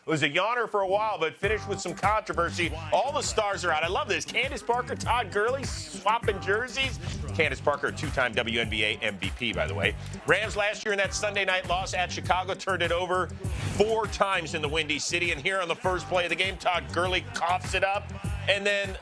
was a yawner for a while, but finished with some controversy. All the stars are out. I love this. Candace Parker, Todd Gurley swapping jerseys. Candace Parker, two-time WNBA MVP, by the way. Rams last year in that Sunday night loss at Chicago turned it over 4 times in the Windy City. And here on the first play of the game, Todd Gurley coughs it up. And then,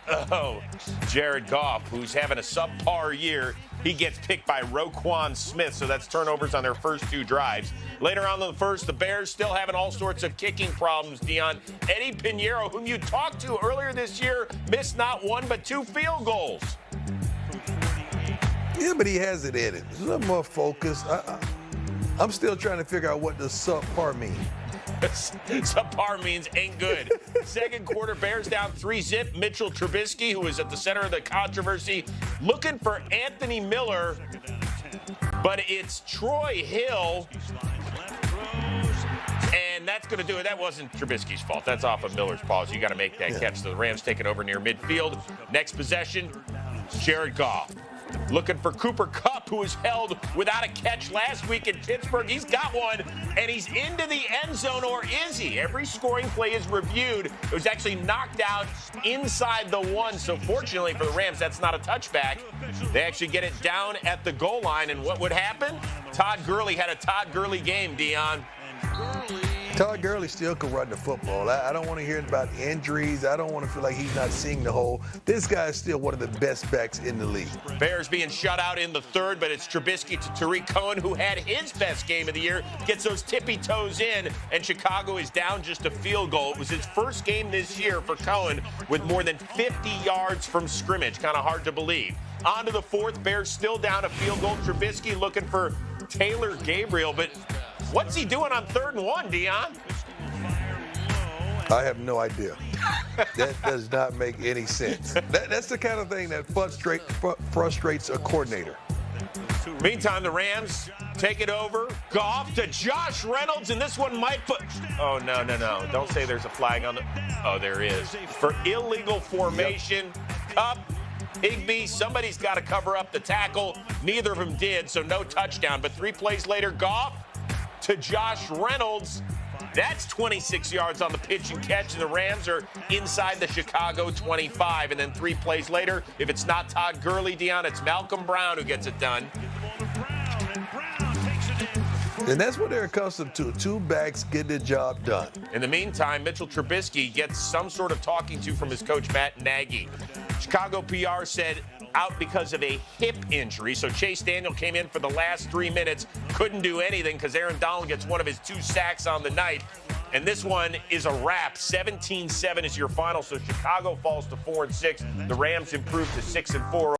Jared Goff, who's having a subpar year, he gets picked by Roquan Smith, so that's turnovers on their first 2 drives. Later on in the first, the Bears still having all sorts of kicking problems, Dion. Eddie Pinheiro, whom you talked to earlier this year, missed not 1 but 2 field goals. Yeah, but he has it in him. He's a little more focused. I'm still trying to figure out what the subpar means. Subpar means ain't good. Second quarter, Bears down 3-zip. Mitchell Trubisky, who was at the center of the controversy, looking for Anthony Miller, but it's Troy Hill. And that's going to do it. That wasn't Trubisky's fault. That's off of Miller's paws. You got to make that catch. So the Rams take it over near midfield. Next possession, Jared Goff. Looking for Cooper Kupp, who was held without a catch last week in Pittsburgh. He's got one, and he's into the end zone, or is he? Every scoring play is reviewed. It was actually knocked out inside the 1, so fortunately for the Rams, that's not a touchback. They actually get it down at the goal line, and what would happen? Todd Gurley had a Todd Gurley game, Dion. Todd Gurley still can run the football. I don't want to hear about injuries. I don't want to feel like he's not seeing the whole. This guy is still one of the best backs in the league. Bears being shut out in the third, but it's Trubisky to Tariq Cohen, who had his best game of the year, gets those tippy toes in, and Chicago is down just a field goal. It was his first game this year for Cohen with more than 50 yards from scrimmage. Kind of hard to believe. On to the fourth, Bears still down a field goal. Trubisky looking for Taylor Gabriel, but what's he doing on 3rd and 1, Dion? I have no idea. That does not make any sense. That's the kind of thing that frustrates a coordinator. Meantime, the Rams take it over. Goff to Josh Reynolds, and this one might put... Oh, no. Don't say there's a flag on the... Oh, there is. For illegal formation. Yep. Kupp, Higbee, somebody's got to cover up the tackle. Neither of them did, so no touchdown. But 3 plays later, Goff to Josh Reynolds. That's 26 yards on the pitch and catch, and the Rams are inside the Chicago 25. And then 3 plays later, if it's not Todd Gurley, Dion, it's Malcolm Brown who gets it done. And that's what they're accustomed to. 2 backs get the job done. In the meantime, Mitchell Trubisky gets some sort of talking to from his coach, Matt Nagy. Chicago PR said out because of a hip injury. So Chase Daniel came in for the last 3 minutes, couldn't do anything because Aaron Donald gets one of his 2 sacks on the night. And this one is a wrap. 17-7 is your final. So Chicago falls to 4-6. The Rams improve to 6-4.